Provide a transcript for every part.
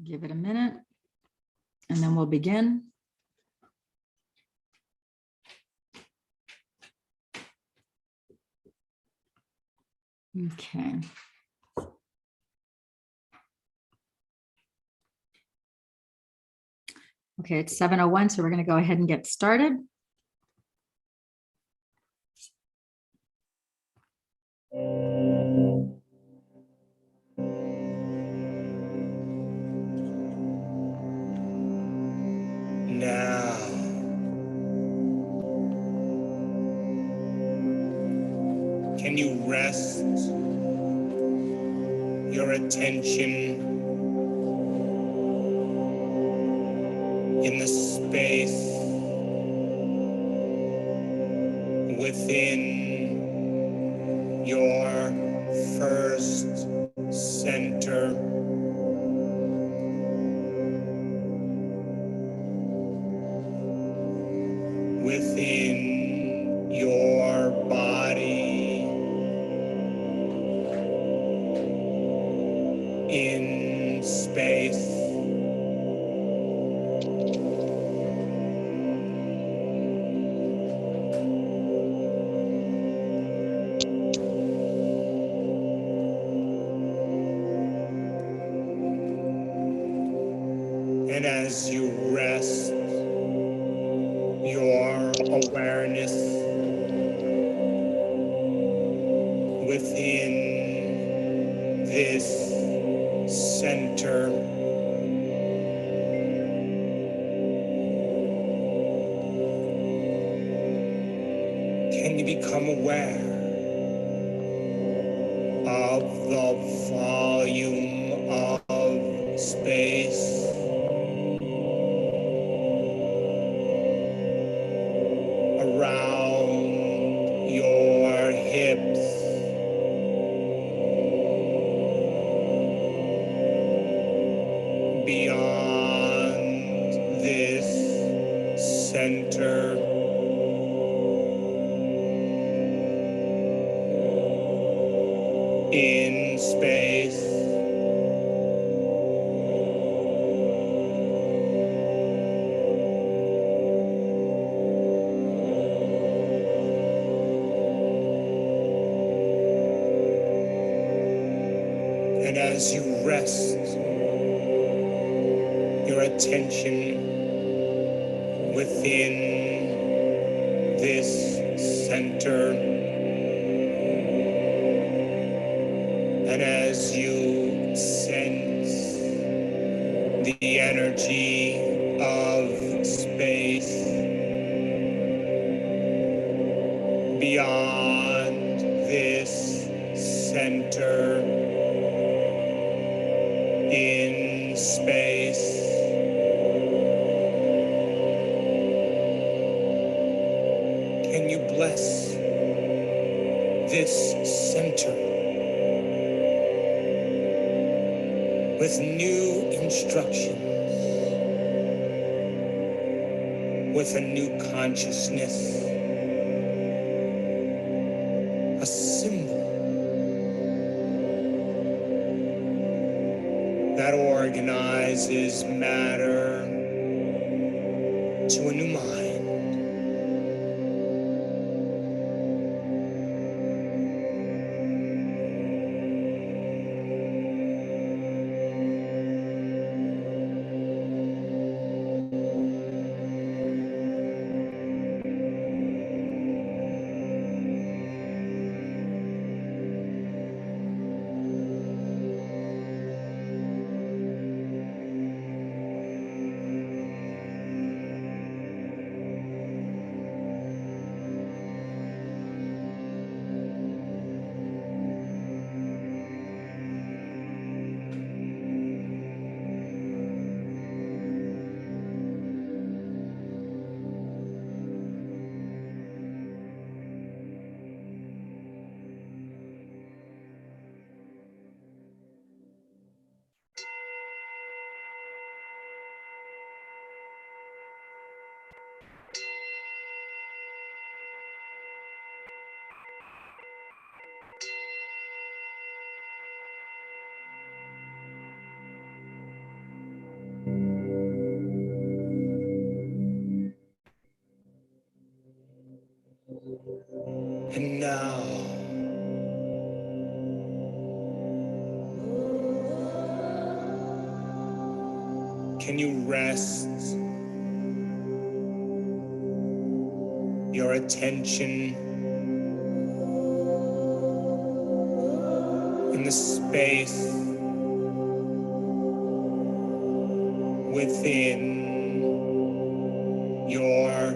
Give it a minute, and then we'll begin. Okay. Okay, it's 7:01, so we're going to go ahead and get started. Now, can you rest your attention in the space within your first center? Within your body, in space. And as you rest your awareness within this center, can you become aware of the volume of space around your hips, beyond this center, in space? And as you rest your attention within this center, and as you sense the energy of space beyond this center, in space, can you bless this center with new instructions, with a new consciousness, a symbol that organizes matter to a new mind? And now, can you rest your attention in the space within your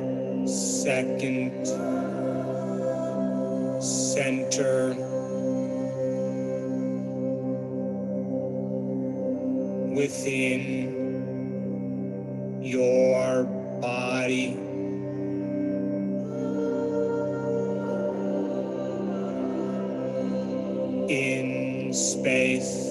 second center, within your body, in space.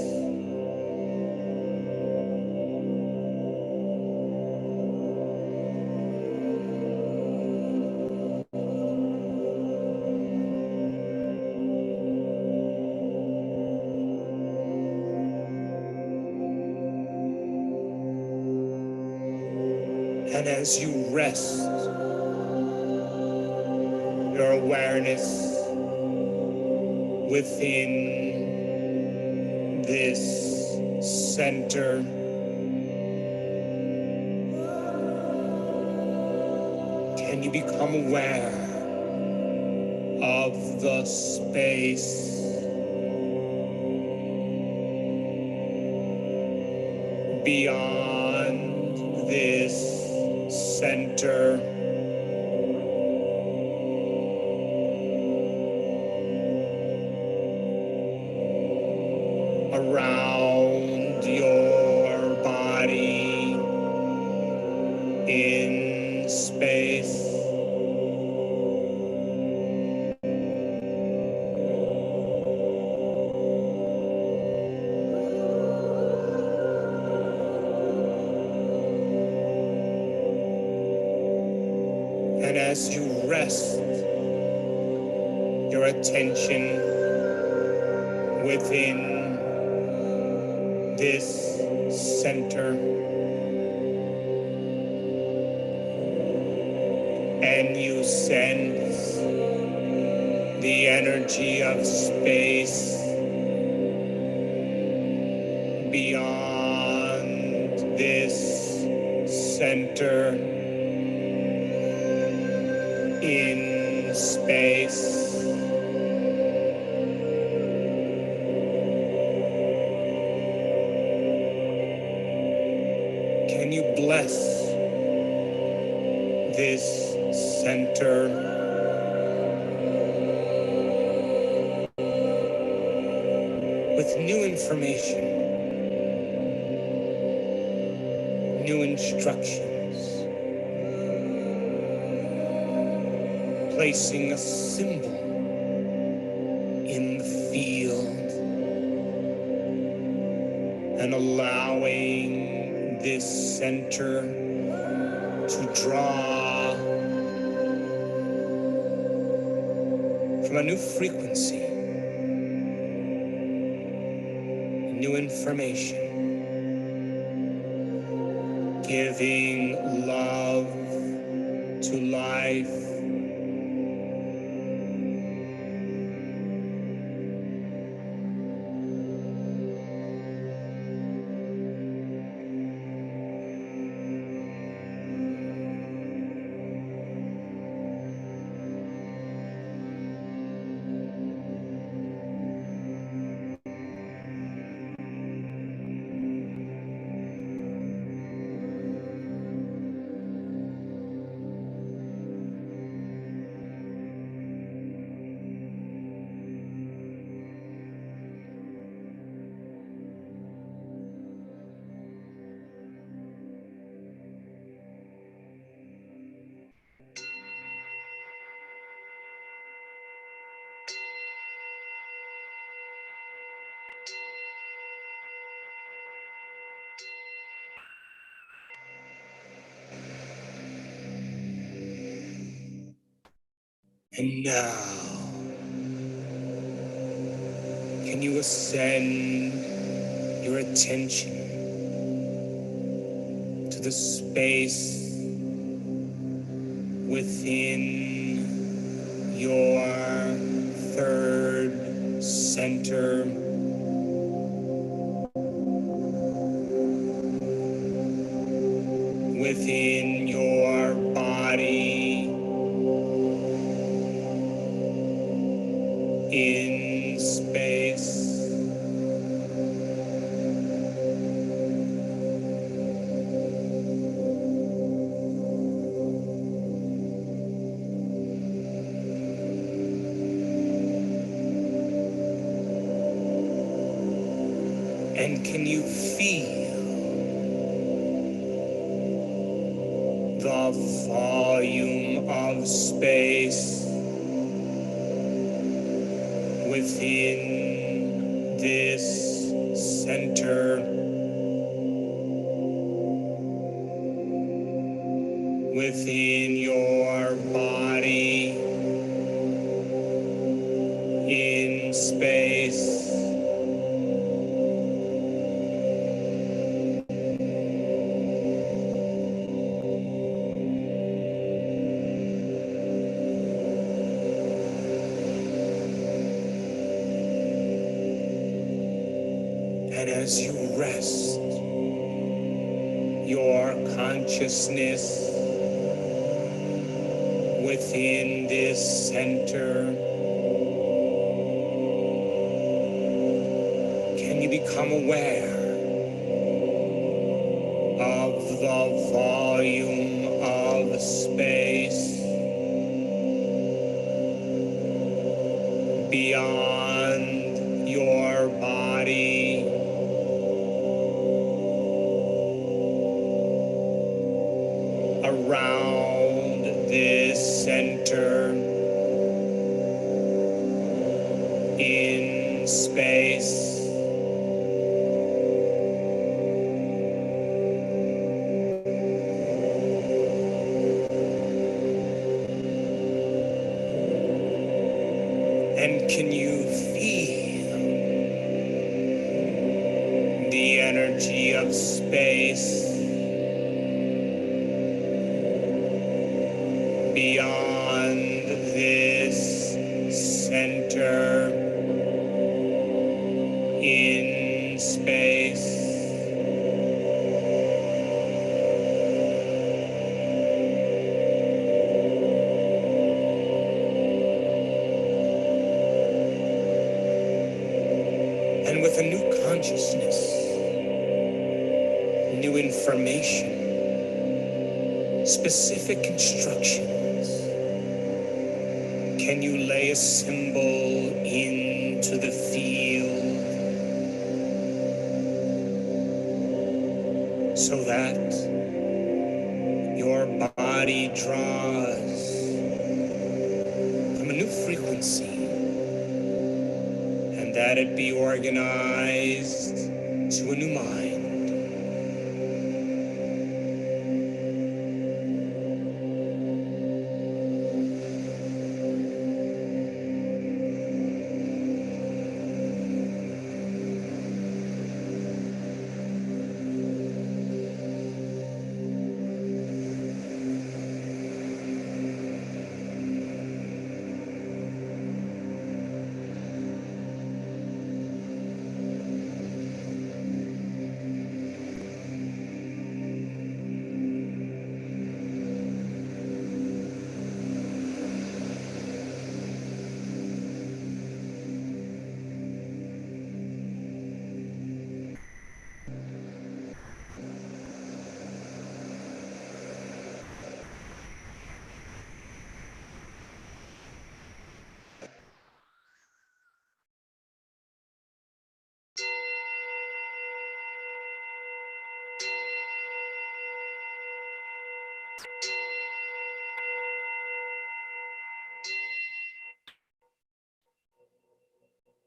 And as you rest your awareness within this center, can you become aware of the space beyond this center, around your body, in space? And as you rest your attention within this center, and you sense the energy of space beyond this center, in space, can you bless this center with new information, new instructions, placing a symbol in the field and allowing this center to draw from a new frequency, new information, giving love to life, and now can you ascend your attention to the space within your center, within your body, in space. And can you feel the volume of space within this center, within your body, in space? And as you rest your consciousness within this center, can you become aware of the volume of space beyond your body, around this center, in space? And can you feel the energy of space beyond this center, in space? And with a new consciousness, new information, specific instructions, can you lay a symbol into the field so that your body draws from a new frequency, and that it be organized to a new mind?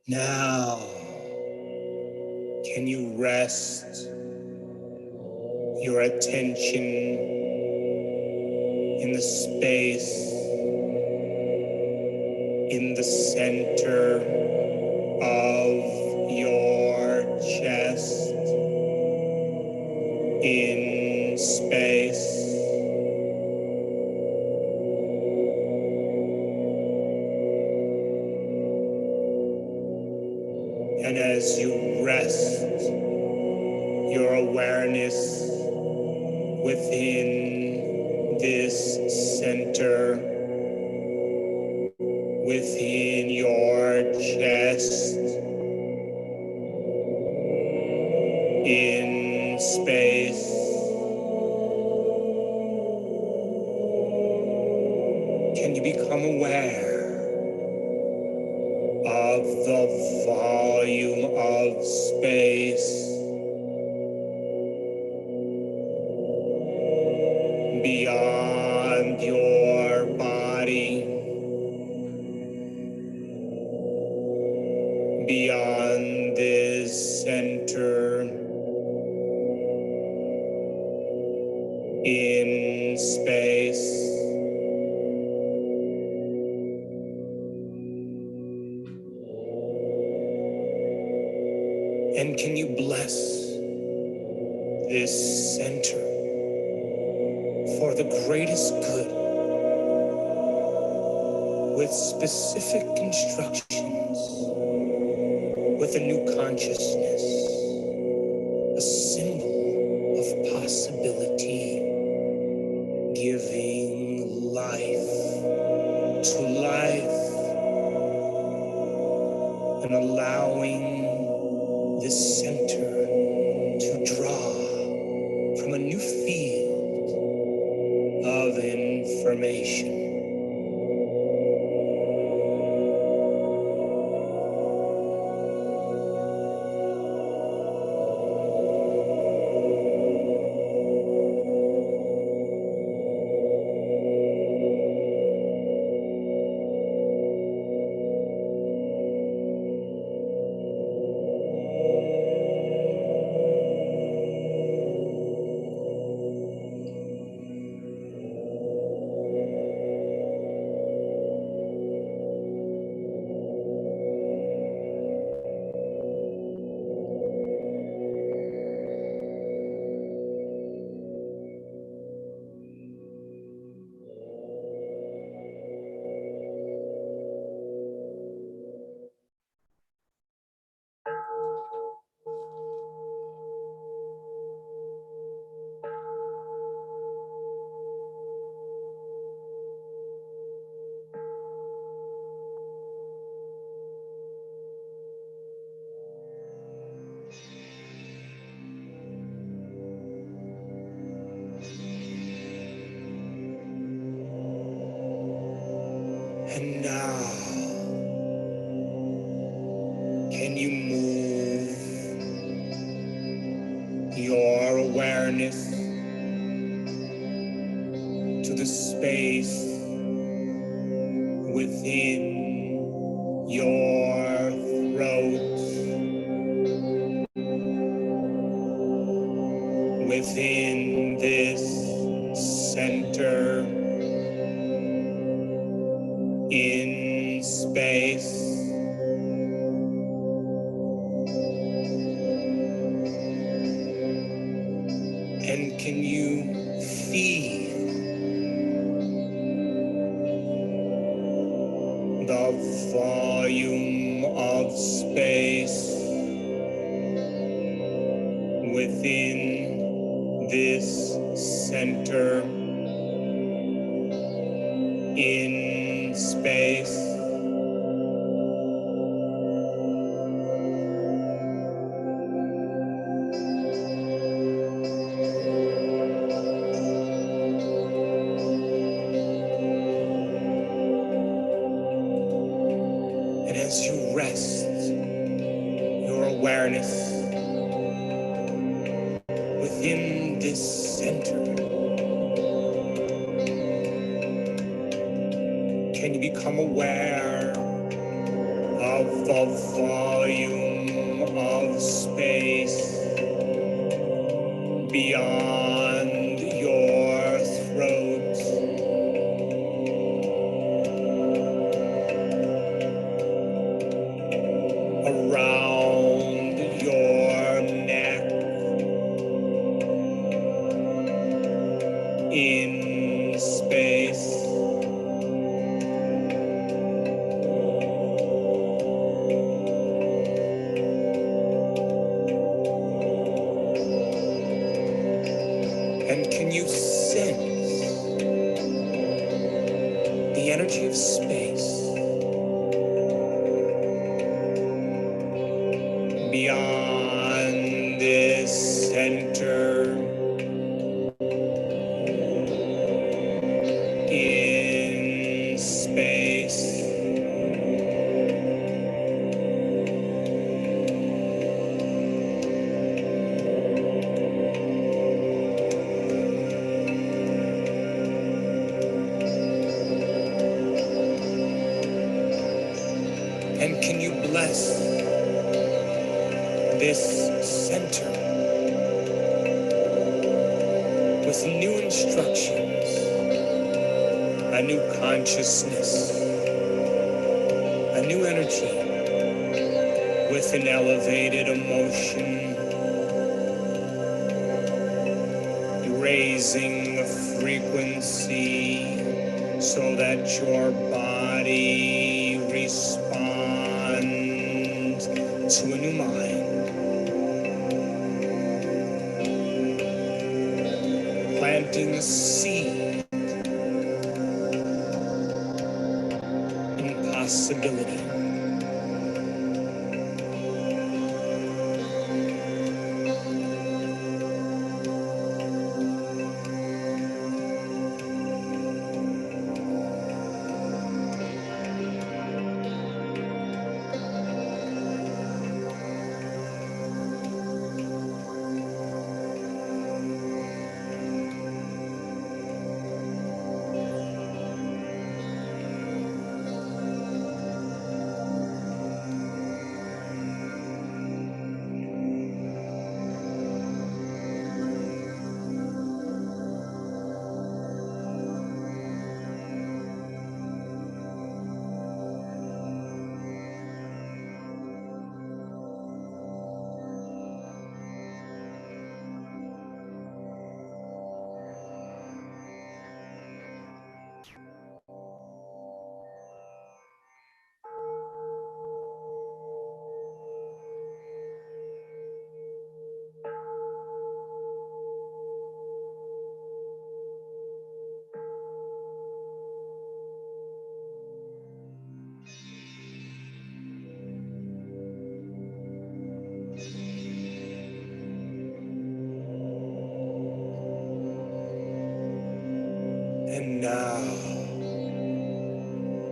Now, can you rest your attention in the space in the center of your chest, in space? And as you rest your awareness within this center, within your chest, in space, can you become aware of the volume of space beyond your body, beyond this center, in space? And can you bless this center for the greatest good with specific instructions, with a new consciousness, a symbol of possibility, giving life to life and allowing this center to draw from a new field of information. And now, can you move your awareness to the space within your throat, within this center, in space? And can you feel the volume of space within this center, in space? And as you rest your awareness within this center, can you become aware of the volume of space beyond your throat, around your neck, in space? energy of space beyond this center in space. And can you bless this center with new instructions, a new consciousness, a new energy, with an elevated emotion, raising the frequency so that your body responds to a new mind, planting a seed in possibility. And now,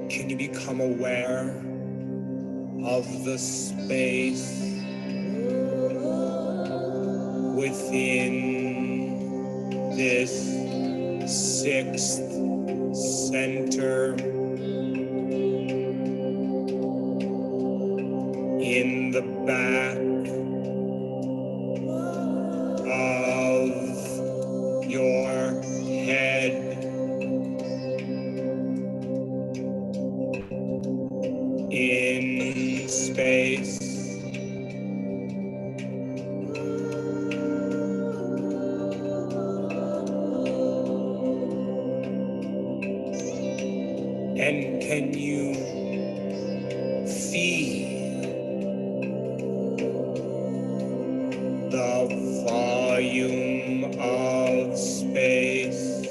can you become aware of the space within this sixth center in the back of your head? In space, and can you feel the volume of space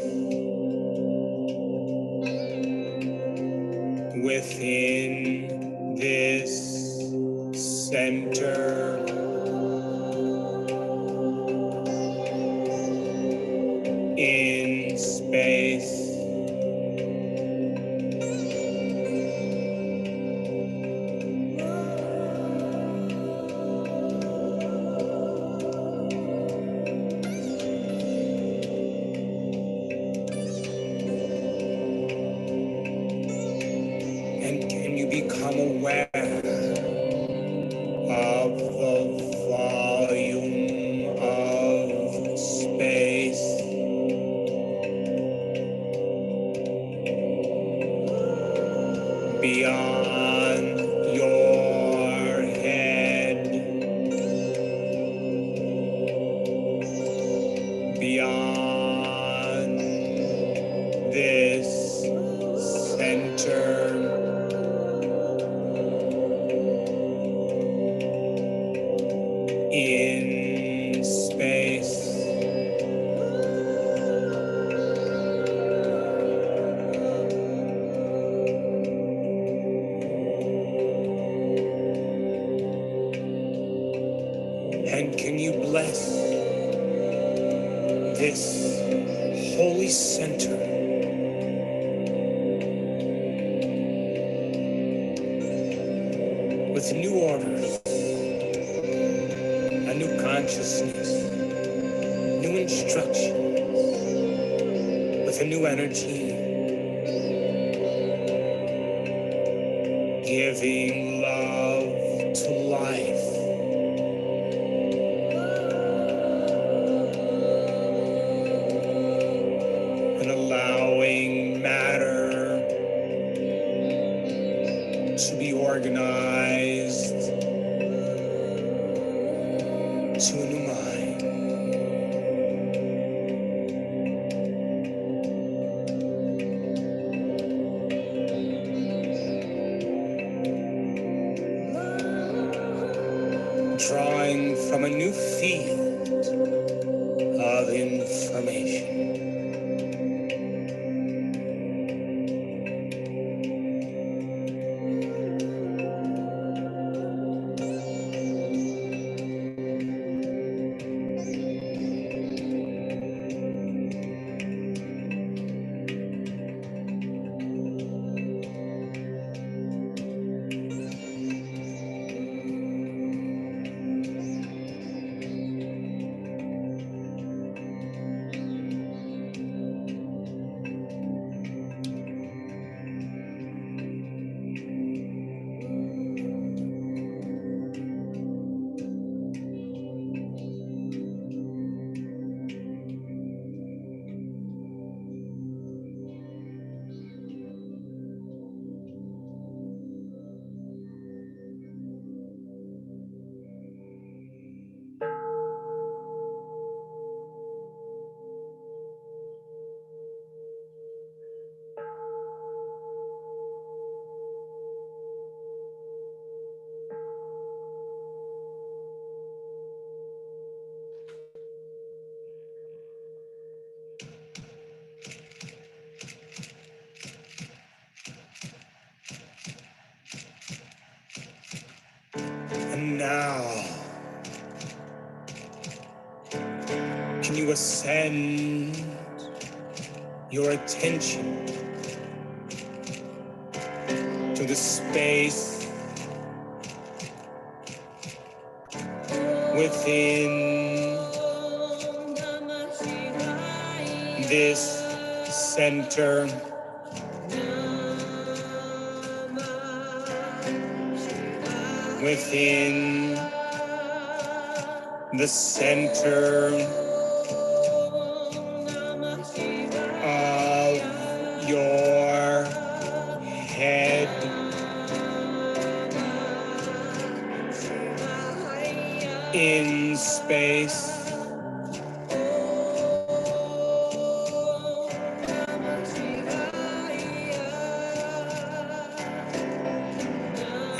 within this center in space? And can you become aware of the volume of space beyond your head, beyond this center in space? And can you bless this holy center with new orders, a new consciousness, new instruction, with a new energy, giving love to life, and allowing matter to be organized to a new mind. Drawing from a new field of information. And now, can you ascend your attention to the space within this center, within the center of your head, in space.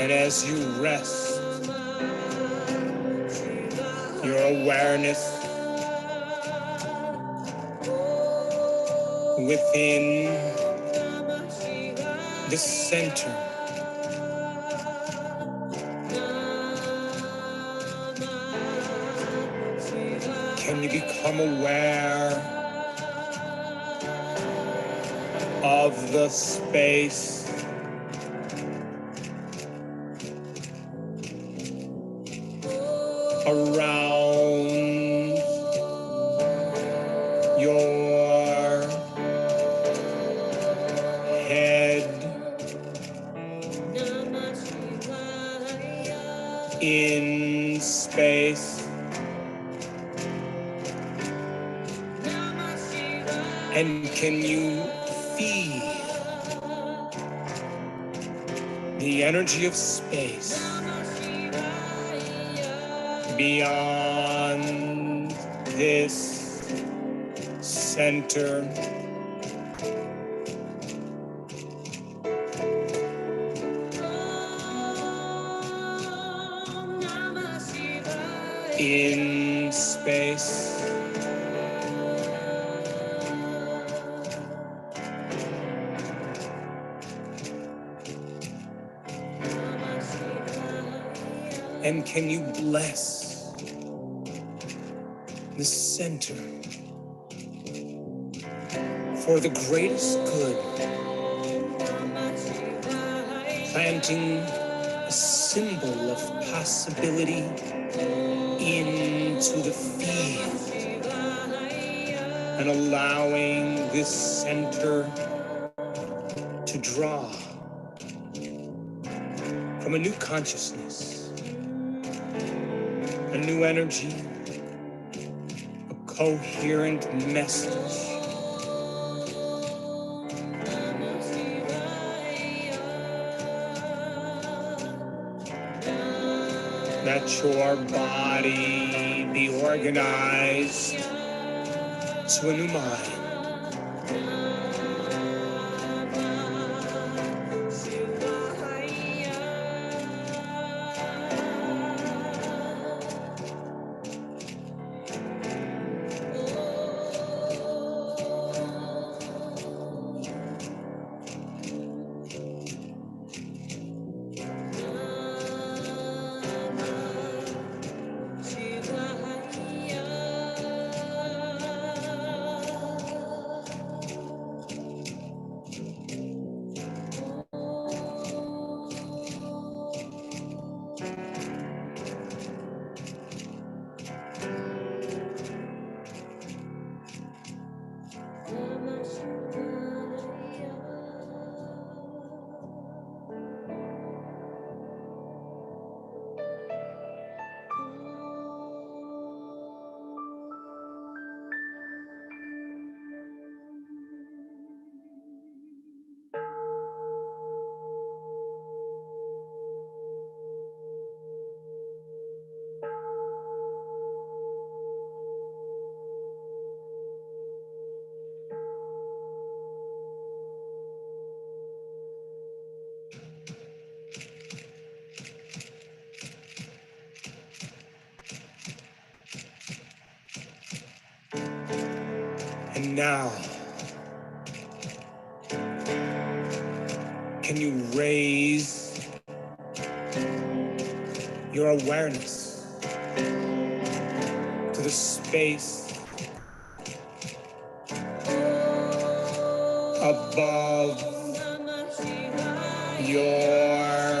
And as you rest your awareness within the center, can you become aware of the space around your head, in space, and can you feel the energy of space beyond this center, in space? And can you bless the center for the greatest good, planting a symbol of possibility into the field and allowing this center to draw from a new consciousness, a new energy, a coherent message. Let your body be organized to a new mind. And now, can you raise your awareness to the space above your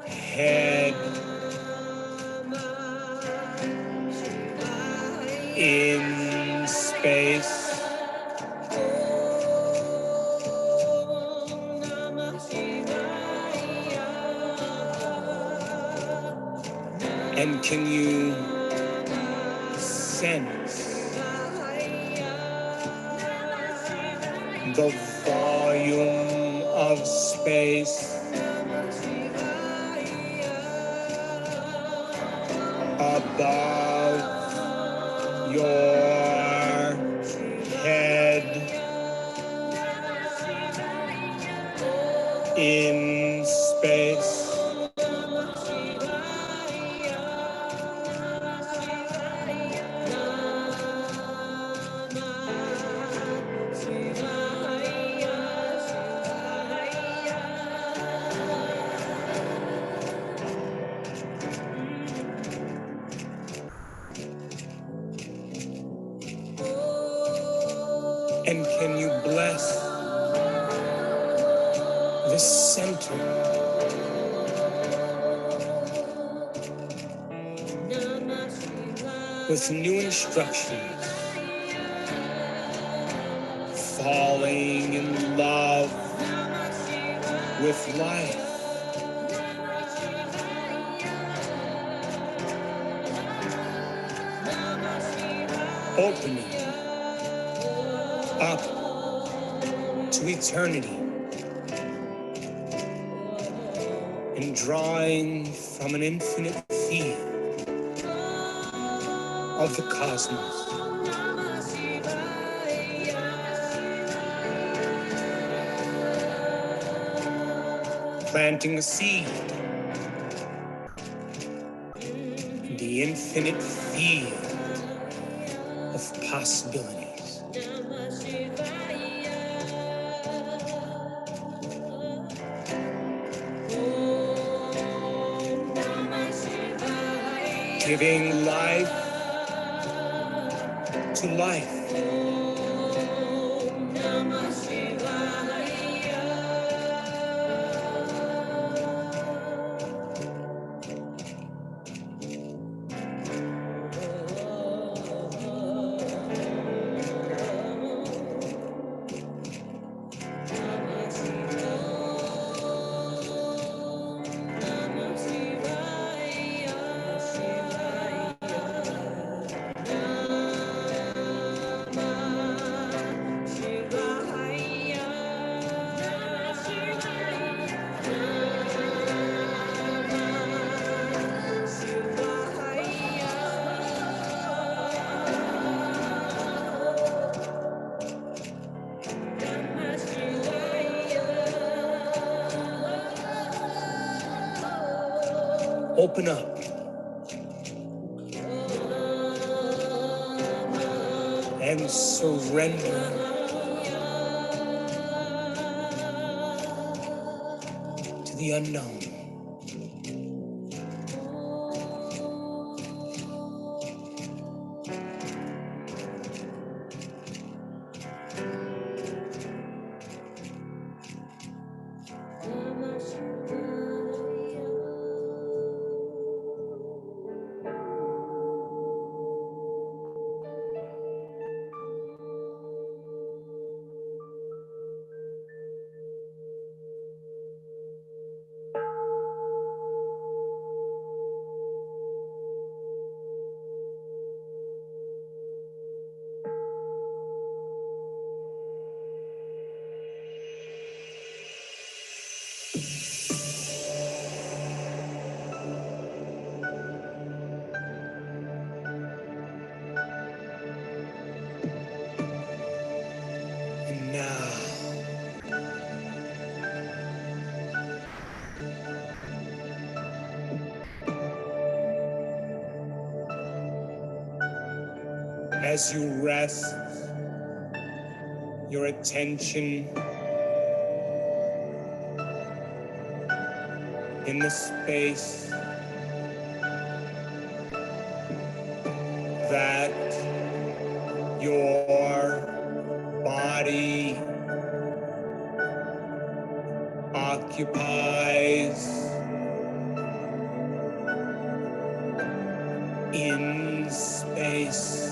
head, in space? And can you sense the volume of space above your head, in space? And can you bless the center with new instructions, falling in love with life, opening up to eternity and drawing from an infinite field of the cosmos. Planting a seed in the infinite field of possibilities. Giving life to life. Open up and surrender to the unknown. And now, as you rest your attention in the space that your body occupies in space.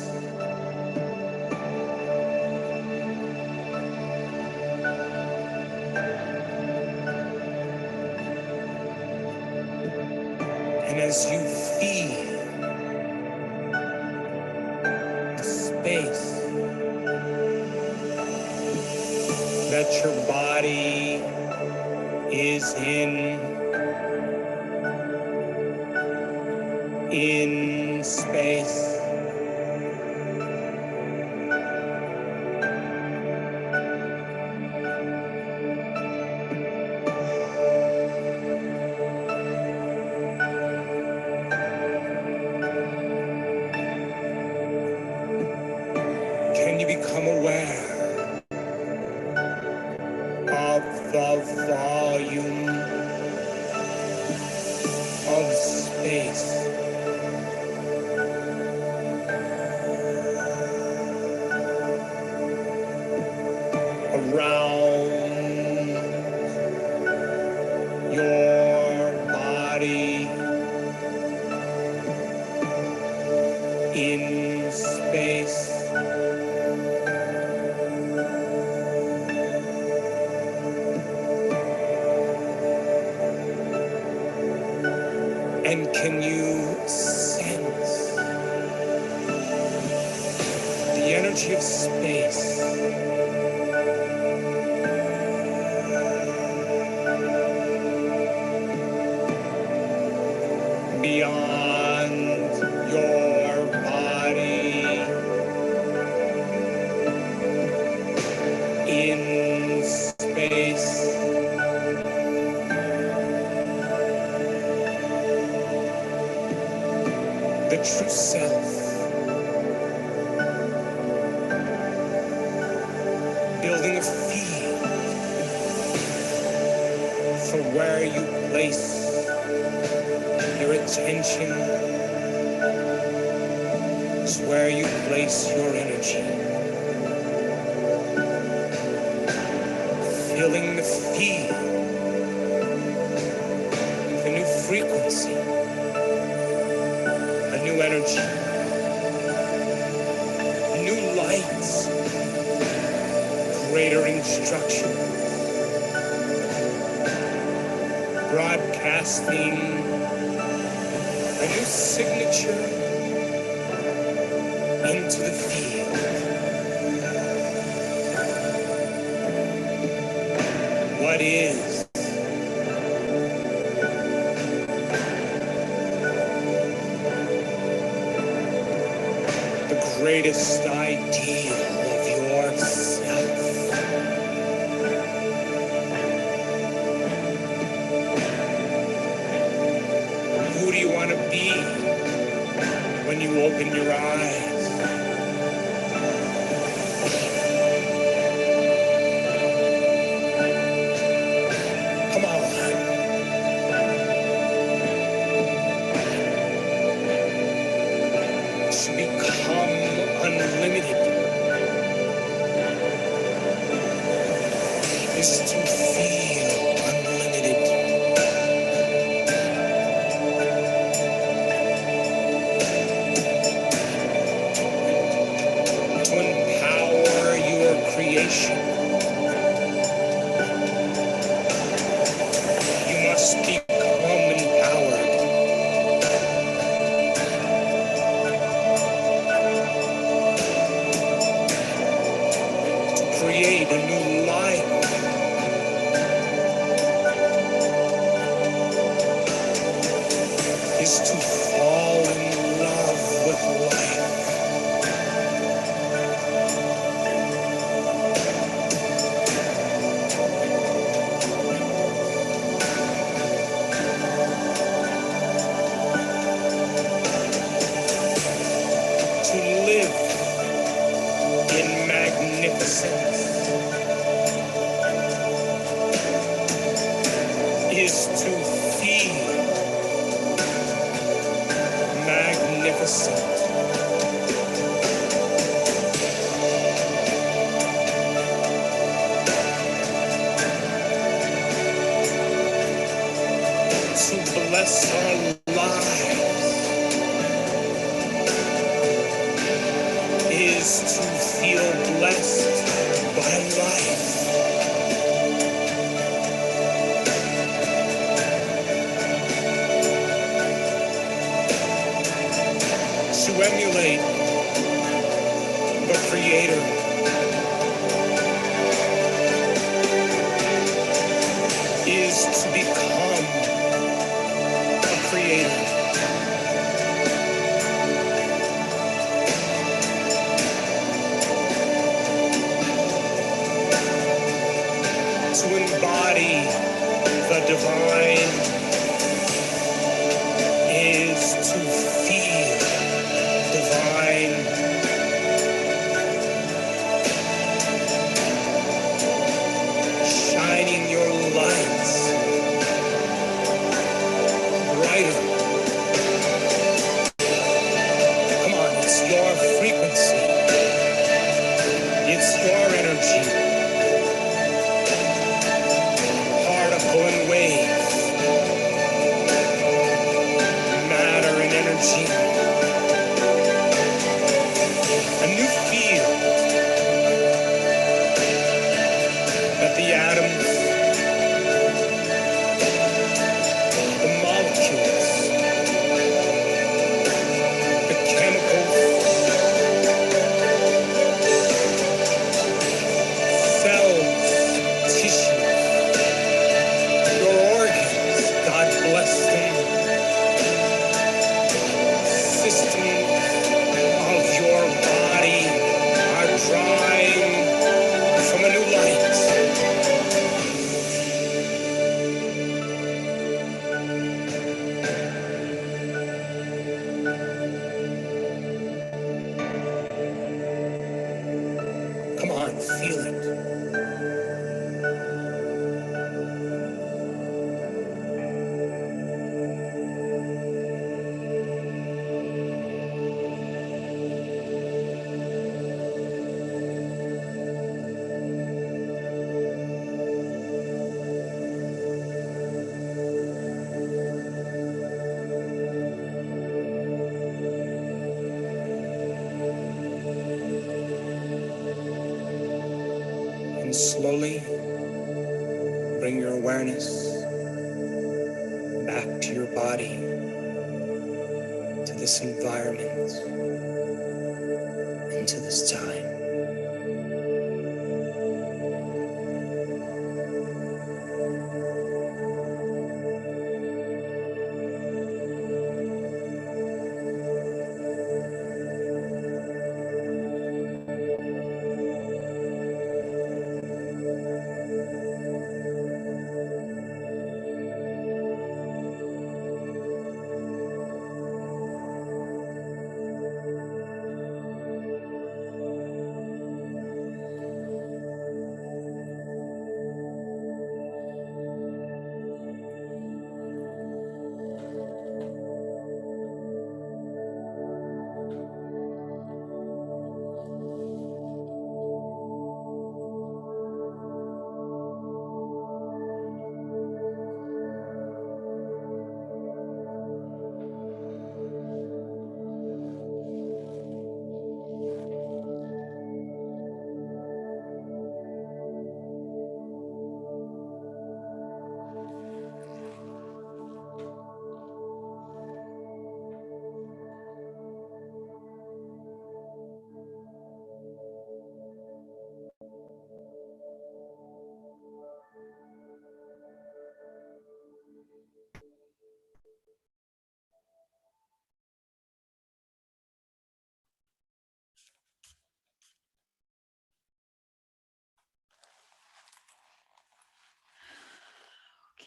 And as you feel the space that your body is in space, can you become aware of the volume of space around your body in space? And can you sense the energy of space beyond your body in space? The true self, building a field for where you place your attention to where you place your energy, filling the field with a new frequency, a new energy, new lights, greater instruction, broadcasting a new signature into the field. What is the greatest ideal of yourself? Who do you want to be when you open your eyes? Come on. To become unlimited is to feel unlimited. To empower your creation, you must become empowered. To create a new life, is to fall in love with life. To live in magnificence is to feel magnificent. To bless our lives is to feel blessed by life. To emulate the Creator is to become a creator. To embody the divine is to feel divine. Shining your lights brighter. Come on, it's your frequency. It's your energy. Particle and wave. slowly bring your awareness back to your body, to this environment, and to this time.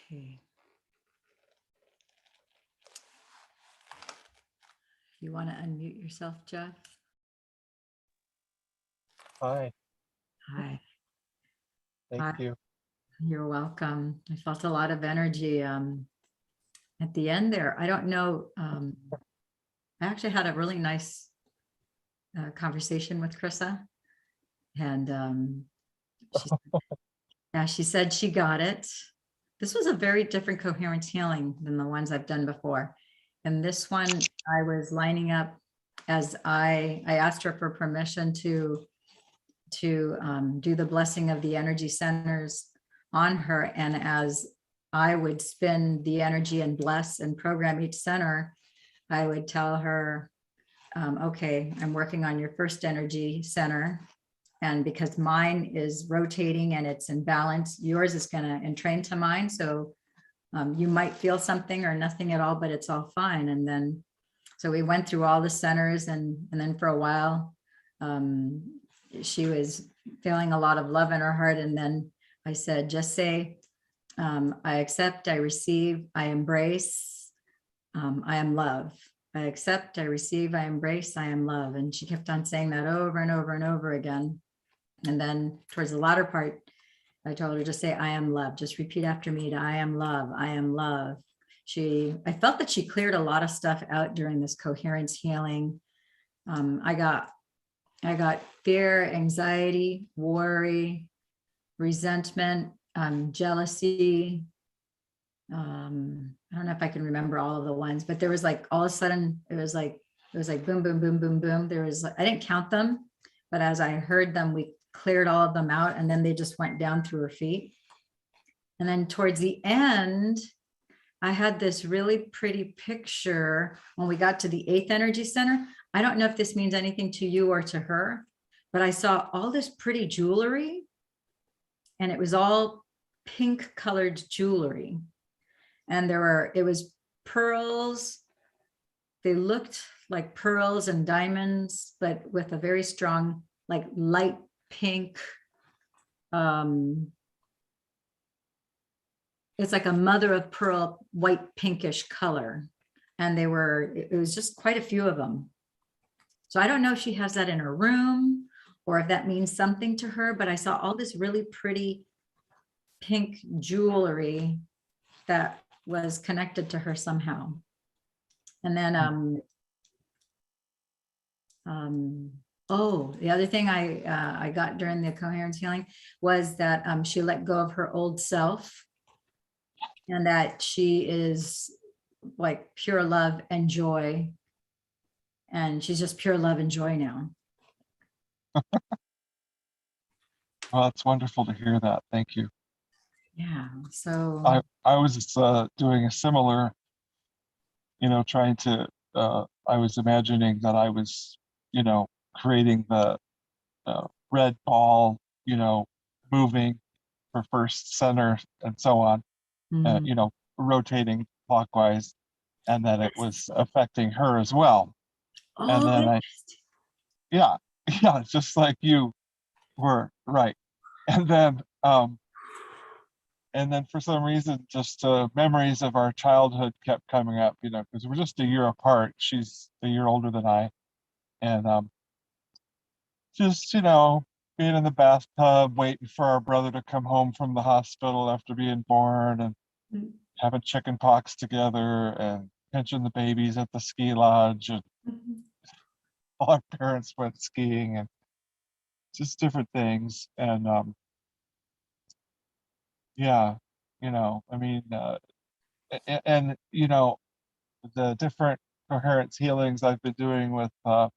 Okay. You want to unmute yourself, Jeff? Hi, Hi. thank Hi. you. You're welcome. I felt a lot of energy at the end there. I don't know. I actually had a really nice conversation with Charissa, and she said she got it. This was a very different coherence healing than the ones I've done before. And this one, I was lining up as I asked her for permission to do the blessing of the energy centers on her. And as I would spin the energy and bless and program each center, I would tell her, okay, I'm working on your first energy center. And because mine is rotating and it's in balance, yours is going to entrain to mine. So you might feel something or nothing at all, but it's all fine. And then, so we went through all the centers, and then for a while, she was feeling a lot of love in her heart. And then I said, just say, I accept, I receive, I embrace, I am love. I accept, I receive, I embrace, I am love. And she kept on saying that over and over and over again. And then towards the latter part, I told her to say, I am love. Just repeat after me to I am love, I am love. I felt that she cleared a lot of stuff out during this coherence healing. I got fear, anxiety, worry, resentment, jealousy. I don't know if I can remember all of the ones, but there was like all of a sudden it was like boom, boom, boom, boom, boom. There was, I didn't count them, but as I heard them, we cleared all of them out, and then they just went down through her feet. And then towards the end, I had this really pretty picture when we got to the 8th energy center. I don't know if this means anything to you or to her, but I saw all this pretty jewelry, and it was all pink colored jewelry. And it was pearls. They looked like pearls and diamonds, but with a very strong, like light pink. It's like a mother of pearl, white pinkish color. And it was just quite a few of them. So I don't know if she has that in her room or if that means something to her, but I saw all this really pretty pink jewelry that was connected to her somehow. And then, oh, the other thing I got during the coherence healing was that she let go of her old self, and that she is like pure love and joy. And she's just pure love and joy now. Well, it's wonderful to hear that. Thank you. Yeah, so, I was doing a similar, trying to, I was imagining that I was, creating the red ball, moving for first, center, and so on, mhm. rotating clockwise, and that it was affecting her as well. And Oh, then yeah, yeah, just like you were, right. And then for some reason, just memories of our childhood kept coming up, because we're just a year apart. She's a year older than I. And just, being in the bathtub, waiting for our brother to come home from the hospital after being born, and Mhm. having chicken pox together, and pinching the babies at the ski lodge, and all our parents went skiing, and just different things. And yeah, I mean, and the different coherence healings I've been doing with a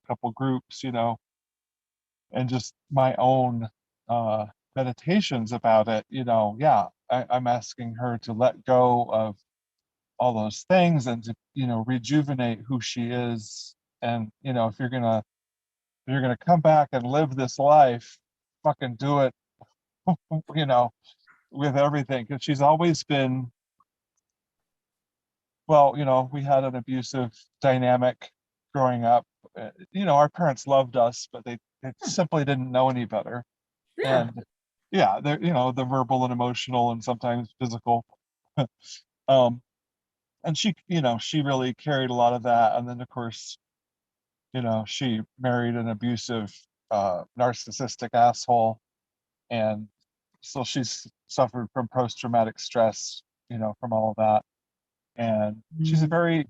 couple groups, and just my own meditations about it, yeah, I'm asking her to let go of all those things, and to, rejuvenate who she is. And, if you're gonna come back and live this life, fucking do it, you know, with everything. Because she's always been, well, we had an abusive dynamic growing up. Our parents loved us, but they simply didn't know any better. Yeah, And yeah, they're, the verbal and emotional and sometimes physical. um, and she really carried a lot of that. And then of course, she married an abusive, narcissistic asshole. And so she's suffered from post-traumatic stress, from all of that. And she's a mhm, very,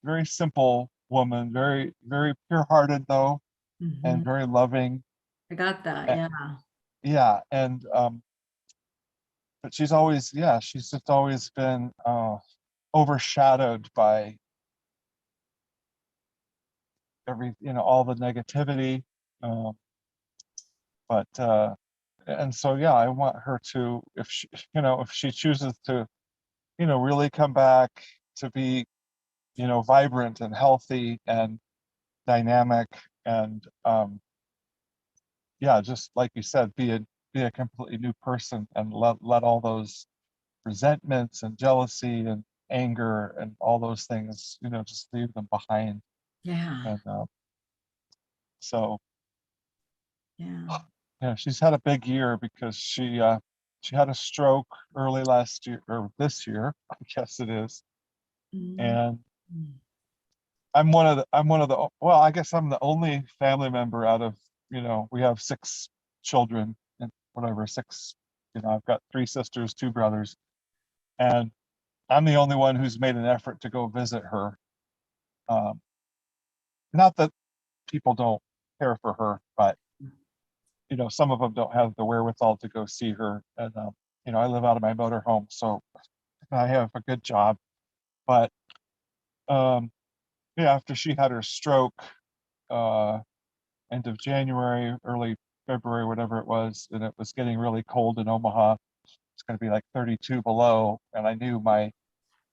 very simple woman, very, very pure-hearted though, and mhm. very loving. I got that, A- yeah. Yeah, and but she's just always been overshadowed by all the negativity. Um, but and so yeah, I want her to, if she chooses to, really come back to be, vibrant and healthy and dynamic, and yeah, just like you said, be a completely new person, and let all those resentments and jealousy and anger and all those things, just leave them behind. Yeah, And so yeah. she's had a big year, because she had a stroke early last year, or this year, I guess it is. Mhm, And mhm. well, I guess I'm the only family member out of, we have 6 children, and whatever, six, I've got 3 sisters, 2 brothers, and I'm the only one who's made an effort to go visit her. Um, Not that people don't care for her, but some of them don't have the wherewithal to go see her. And I live out of my motorhome, so I have a good job. But um, yeah, after she had her stroke, uh, end of January, early February, whatever it was, and it was getting really cold in Omaha. It's going to be like 32 below, and I knew my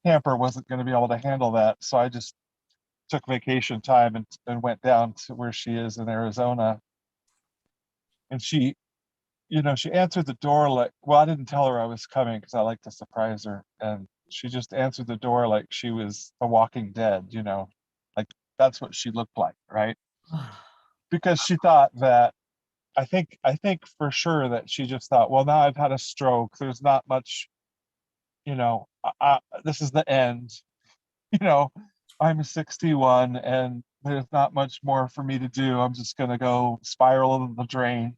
camper wasn't going to be able to handle that, so I just took vacation time, and went down to where she is in Arizona. And she answered the door like, well, I didn't tell her I was coming because I like to surprise her. And she just answered the door like she was a Walking Dead, like that's what she looked like, right? Because she thought that, I think for sure that she just thought, well, now I've had a stroke. There's not much, this is the end, you know, I'm 61 and there's not much more for me to do. I'm just going to go spiral in the drain.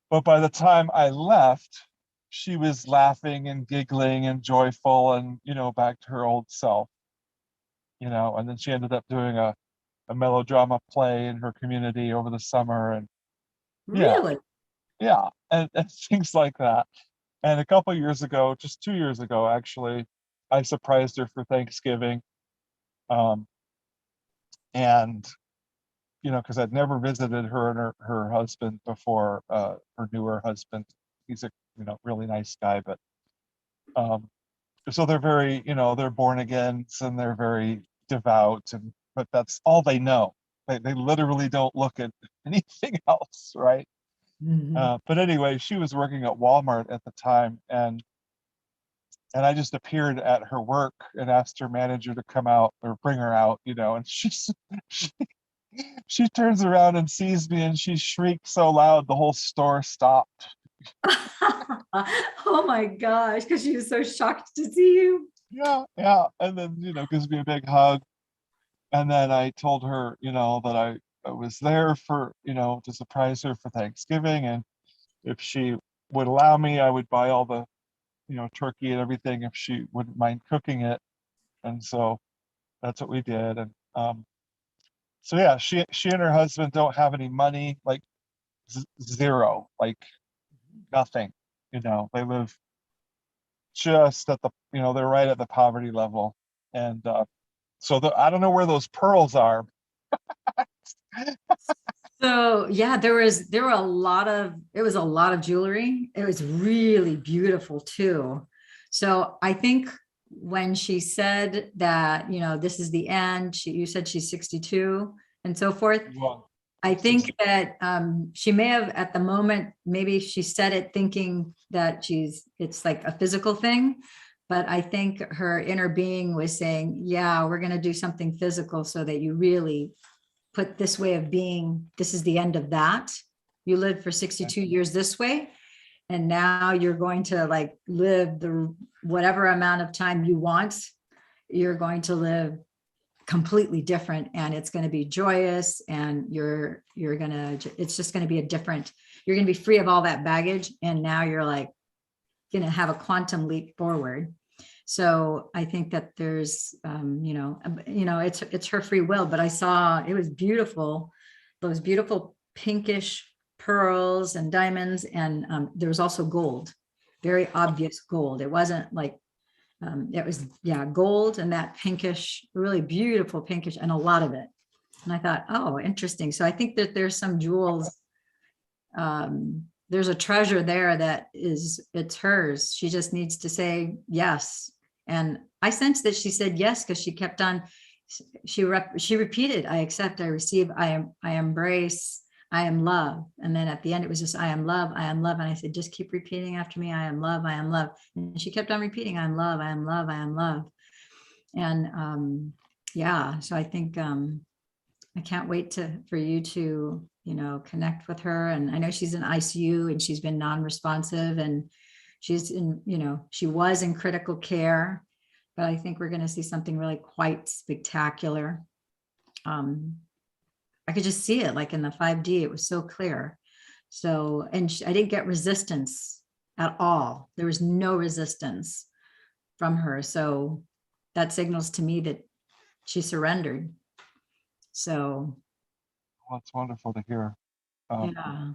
But by the time I left, she was laughing and giggling and joyful, and, back to her old self, and then she ended up doing a melodrama play in her community over the summer. And yeah, Really? yeah, and things like that. And a couple years ago, just 2 years ago, actually, I surprised her for Thanksgiving. Um, and you know, because I'd never visited her and her husband before, her newer husband. He's a, you know, really nice guy, but so they're very, you know, they're born agains and they're very devout, and but that's all they know. They literally don't look at anything else, right? Mhm. But anyway, she was working at Walmart at the time, and I just appeared at her work and asked her manager to come out or bring her out, you know, and she, she turns around and sees me and she shrieked so loud the whole store stopped. Oh my gosh, because she was so shocked to see you. Yeah, yeah. And then, you know, gives me a big hug. And then I told her, you know, that I was there for, you know, to surprise her for Thanksgiving. And if she would allow me, I would buy all the, you know, turkey and everything if she wouldn't mind cooking it. And so that's what we did. And so yeah, she and her husband don't have any money, like zero, like nothing. You know, they live just at the, you know, they're right at the poverty level. And so I don't know where those pearls are. So yeah, there were a lot of, it was a lot of jewelry. It was really beautiful too. So I think when she said that, you know, this is the end, you said she's 62 and so forth. Well, I think that she may have at the moment, maybe she said it thinking that it's like a physical thing. But I think her inner being was saying, yeah, we're going to do something physical so that you really put this way of being, this is the end of that. You lived for 62 years this way. And now you're going to like live the whatever amount of time you want. You're going to live completely different, and it's going to be joyous, and it's just going to be you're going to be free of all that baggage, and now you're like going to have a quantum leap forward. So I think that there's it's her free will, but I saw it was beautiful, those beautiful pinkish pearls and diamonds, and there was also gold, very obvious gold. It wasn't like it was, yeah, gold and that pinkish, really beautiful pinkish, and a lot of it. And I thought, oh, interesting. So I think that there's some jewels. There's a treasure there that it's hers. She just needs to say yes. And I sensed that she said yes because she kept on, she repeated, I accept, I receive, I embrace, I am love. And then at the end, it was just, I am love, I am love. And I said, just keep repeating after me, I am love, I am love. And she kept on repeating, I am love, I am love, I am love. And yeah, so I think I can't wait for you to, you know, connect with her. And I know she's in ICU and she's been non-responsive, and she's in, you know, she was in critical care, but I think we're going to see something really quite spectacular. I could just see it like in the 5D. It was so clear. So, and I didn't get resistance at all. There was no resistance from her. So that signals to me that she surrendered. So. well, it's wonderful to hear. Yeah.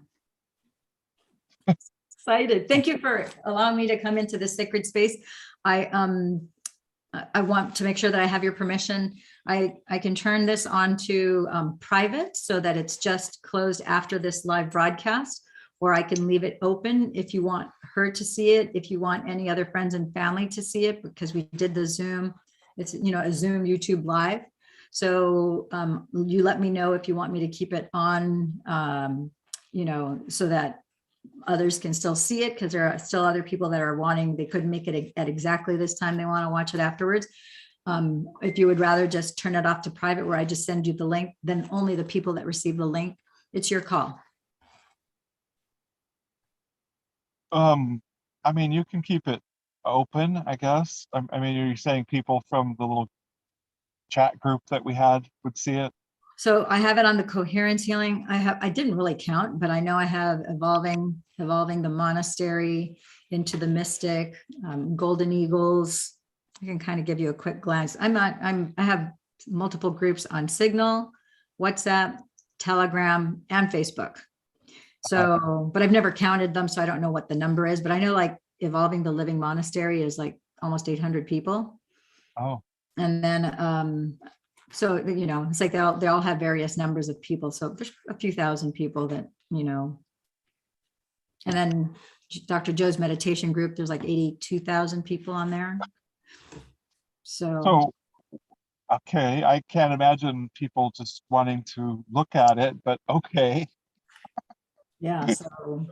Excited. Thank you for allowing me to come into this sacred space. I want to make sure that I have your permission. I can turn this on to private so that it's just closed after this live broadcast, or I can leave it open if you want her to see it, if you want any other friends and family to see it, because we did the Zoom. It's, you know, a Zoom YouTube live. So you let me know if you want me to keep it on, you know, so that others can still see it, because there are still other people that are wanting, they couldn't make it at exactly this time, they want to watch it afterwards. If you would rather just turn it off to private, where I just send you the link, then only the people that receive the link, it's your call. I mean, you can keep it open, I guess. I mean, you're saying people from the little chat group that we had would see it? So I have it on the Coherence Healing. I didn't really count, but I know I have evolving the monastery into the mystic, golden eagles. I can kind of give you a quick glance. I have multiple groups on Signal, WhatsApp, Telegram, and Facebook. So, but I've never counted them, so I don't know what the number is, but I know like Evolving the Living Monastery is like almost 800 people. Oh, And then So, it's like they all have various numbers of people. So there's a few thousand people that, and then Dr. Joe's meditation group, there's like 82,000 people on there. So, okay, I can't imagine people just wanting to look at it, but okay. Yeah, so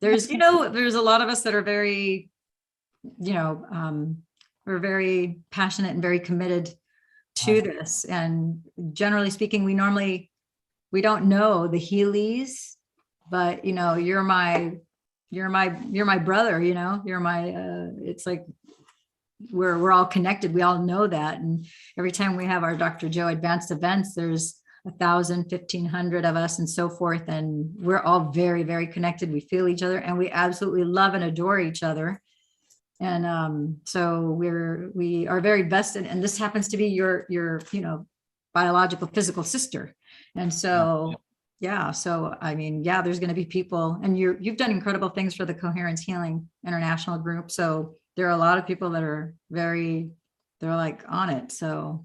there's a lot of us that are very, we're very passionate and very committed to this. And generally speaking, we don't know the Healy's, but you're my brother, you're my, it's like, we're all connected. We all know that. And every time we have our Dr. Joe advanced events, there's 1,000, 1,500 of us and so forth. And we're all very, very connected. We feel each other and we absolutely love and adore each other. And so we are very vested, and this happens to be your biological physical sister. And so, so I mean, there's going to be people, and you've done incredible things for the Coherence Healing International group. So there are a lot of people that are they're like on it. So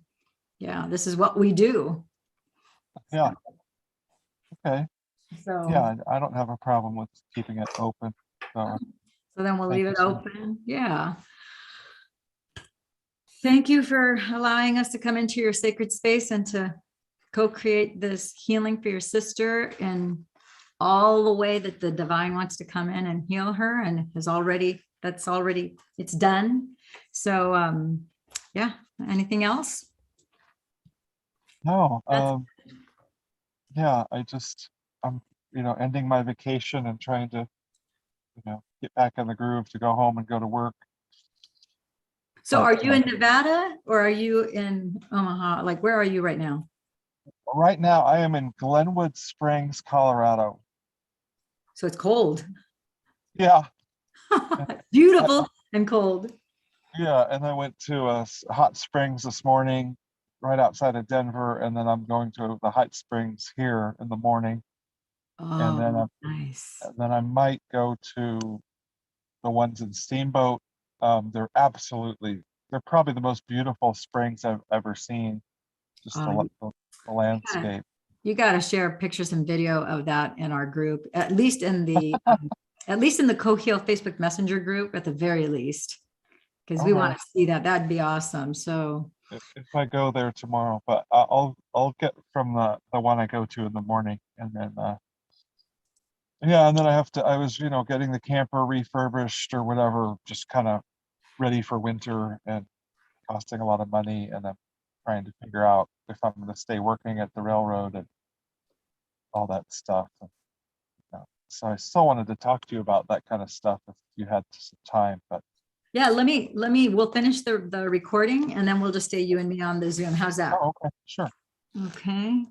this is what we do. Yeah. Okay. So Yeah, I don't have a problem with keeping it open. So then we'll Thank leave you it so open. Yeah. Thank you for allowing us to come into your sacred space and to co-create this healing for your sister in all the way that the divine wants to come in and heal her, and it's done. So anything else? No, That's- yeah, I'm, ending my vacation and trying to, get back in the groove to go home and go to work. So are you in Nevada or are you in Omaha? Like, where are you right now? Right now, I am in Glenwood Springs, Colorado. So it's cold. Yeah, Beautiful and cold. yeah, and I went to Hot Springs this morning, right outside of Denver, and then I'm going to the Hot Springs here in the morning, and then Oh, nice. I might go to the ones in Steamboat. They're probably the most beautiful springs I've ever seen. Just the landscape. You got to share pictures and video of that in our group, at least in the CoHeal Facebook Messenger group, at the very least, because we want to see that. That'd be awesome. So if I go there tomorrow, but I'll get from the one I go to in the morning, and then and then I was getting the camper refurbished or whatever, just kind of ready for winter and costing a lot of money, and I'm trying to figure out if I'm going to stay working at the railroad and all that stuff. And, so I still wanted to talk to you about that kind of stuff if you had some time, but yeah, we'll finish the recording and then we'll just stay you and me on the Zoom. How's that? oh, okay, sure. Okay.